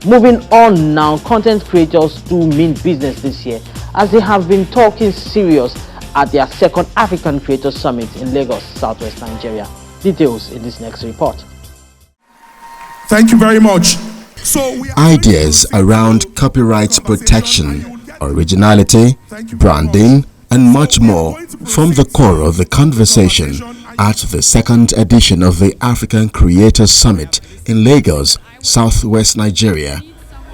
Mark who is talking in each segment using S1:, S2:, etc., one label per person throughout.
S1: Moving on now, content creators do mean business this year as they have been talking serious at their second African Creators Summit in Lagos, Southwest Nigeria. Details in this next report.
S2: Thank you very much.
S3: Ideas around copyright protection, originality, branding, and much more form the core of the conversation at the second edition of the African Creators Summit in Lagos, Southwest Nigeria.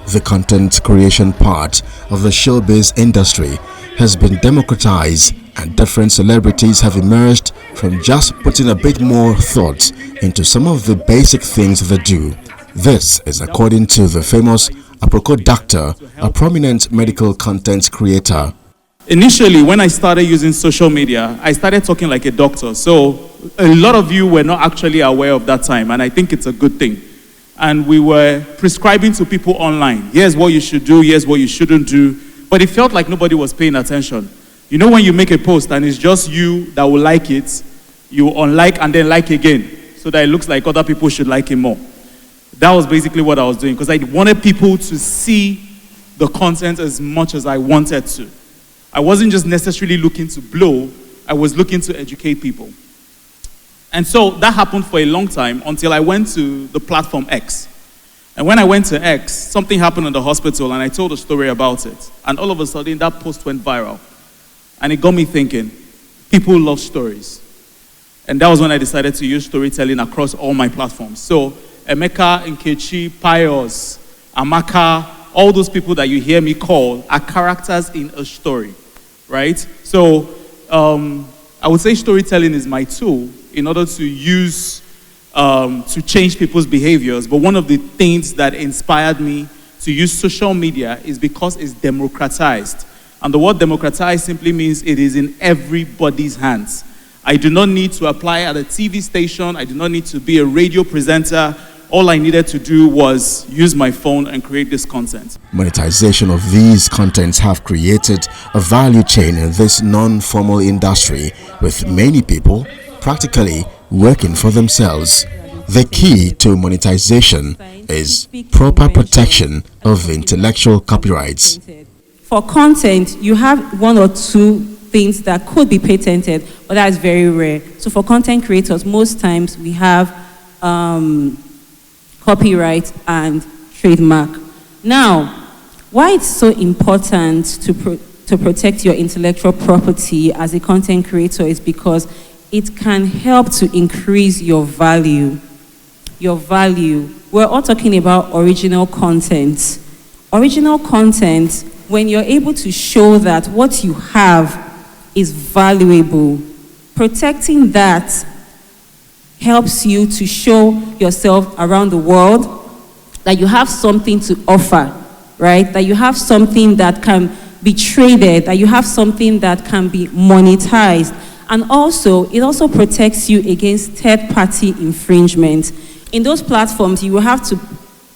S3: The content creation part of the showbiz industry has been democratized, and different celebrities have emerged from just putting a bit more thought into some of the basic things they do. This is according to the famous Aproko Doctor, a prominent medical content creator.
S4: Initially, when I started using social media, I started talking like a doctor. So a lot of you were not actually aware of that time, and I think it's a good thing. And we were prescribing to people online. Here's what you should do, here's what you shouldn't do. But it felt like nobody was paying attention. You know when you make a post and it's just you that will like it, you unlike and then like again, so that it looks like other people should like it more. That was basically what I was doing, because I wanted people to see the content as much as I wanted to. I wasn't just necessarily looking to blow, I was looking to educate people. And so that happened for a long time until I went to the platform X. And when I went to X, something happened in the hospital and I told a story about it. And all of a sudden that post went viral. And it got me thinking, people love stories. And that was when I decided to use storytelling across all my platforms. So Emeka, Nkechi, Pius, Amaka, all those people that you hear me call are characters in a story, right? So I would say storytelling is my tool in order to use, to change people's behaviors. But one of the things that inspired me to use social media is because it's democratized. And the word democratized simply means it is in everybody's hands. I do not need to apply at a TV station. I do not need to be a radio presenter. All I needed to do was use my phone and create this content.
S3: Monetization of these contents have created a value chain in this non-formal industry, with many people practically working for themselves. The key to monetization is proper protection of intellectual copyrights.
S5: For content, you have one or two things that could be patented, but that is very rare. So for content creators, most times we have copyright and trademark. Now, why it's so important to protect your intellectual property as a content creator is because it can help to increase your value. Your value. We're all talking about original content. Original content, when you're able to show that what you have is valuable, protecting that helps you to show yourself around the world that you have something to offer, right? That you have something that can be traded, that you have something that can be monetized. And also, it also protects you against third-party infringement. In those platforms, you will have to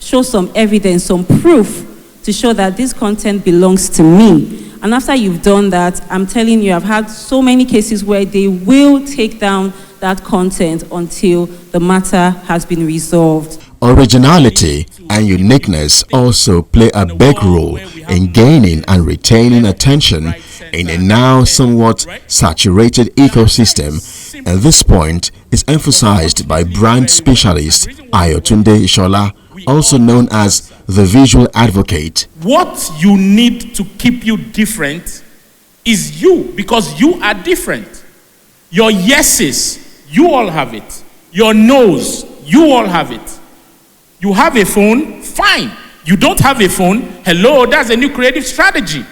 S5: show some evidence, some proof to show that this content belongs to me. And after you've done that, I'm telling you, I've had so many cases where they will take down that content until the matter has been resolved.
S3: Originality and uniqueness also play a big role in gaining and retaining attention in a now somewhat saturated ecosystem, and this point is emphasized by brand specialist Ayotunde Ishola, also known as the visual advocate.
S2: What you need to keep you different is you, because you are different. Your yeses, you all have it. Your no's, you all have it. You have a phone, fine. You don't have a phone, hello, that's a new creative strategy.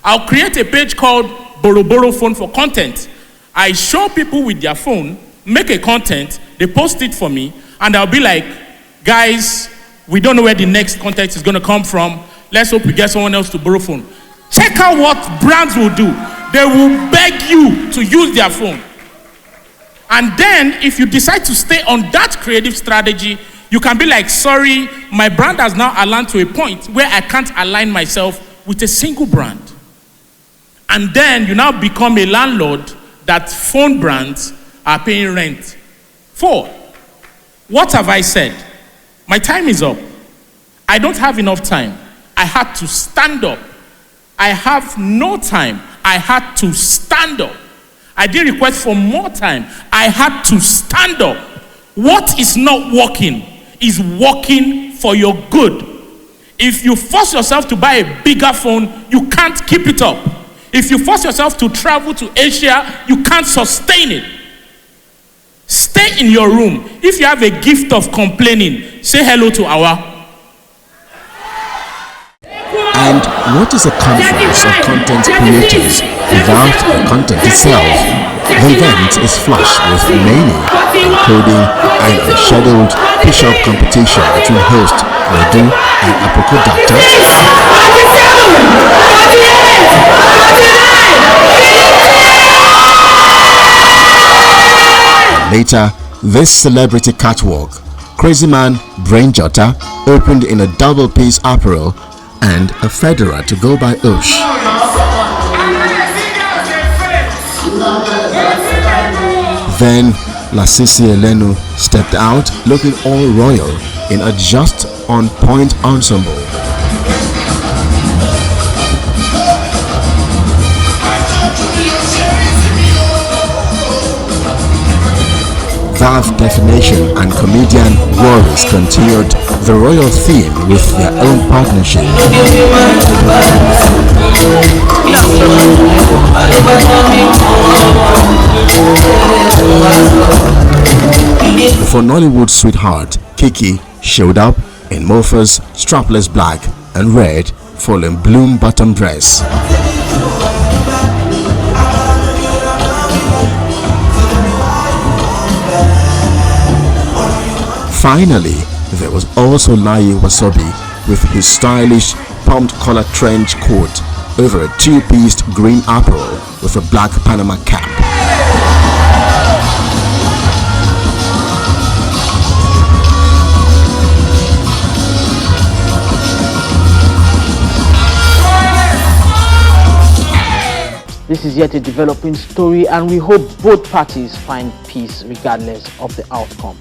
S2: I'll create a page called Borrow Phone for Content. I show people with their phone, make a content, they post it for me, and I'll be like, guys, we don't know where the next content is going to come from. Let's hope we get someone else to borrow phone. Check out what brands will do. They will beg you to use their phone. And then, if you decide to stay on that creative strategy, you can be like, sorry, my brand has now aligned to a point where I can't align myself with a single brand. And then you now become a landlord that phone brands are paying rent for. What have I said? My time is up. I don't have enough time. I had to stand up. I have no time. I had to stand up. I didn't request for more time. I had to stand up. What is not working is working for your good. If you force yourself to buy a bigger phone, you can't keep it up. If you force yourself to travel to Asia, you can't sustain it. Stay in your room. If you have a gift of complaining, say hello to Awa.
S3: And what is a conference of content creators without the content itself? The event is flush with many, including an unscheduled push-up competition between host Redu and Apricot Doctor. Later, this celebrity catwalk, Crazy Man Brain Jotter, opened in a double-piece apparel and a fedora to go by Osh. Then Lasisi Elenu stepped out looking all royal in a just on point ensemble. Valve Definition and comedian Worries continued the royal theme with their own partnership. For Nollywood sweetheart, Kiki showed up in Mofa's strapless black and red fallen bloom bottom dress. Finally, there was also Layi Wasabi with his stylish pumped collar trench coat over a two-pieced green apparel with a black Panama cap.
S1: This is yet a developing story, and we hope both parties find peace regardless of the outcome.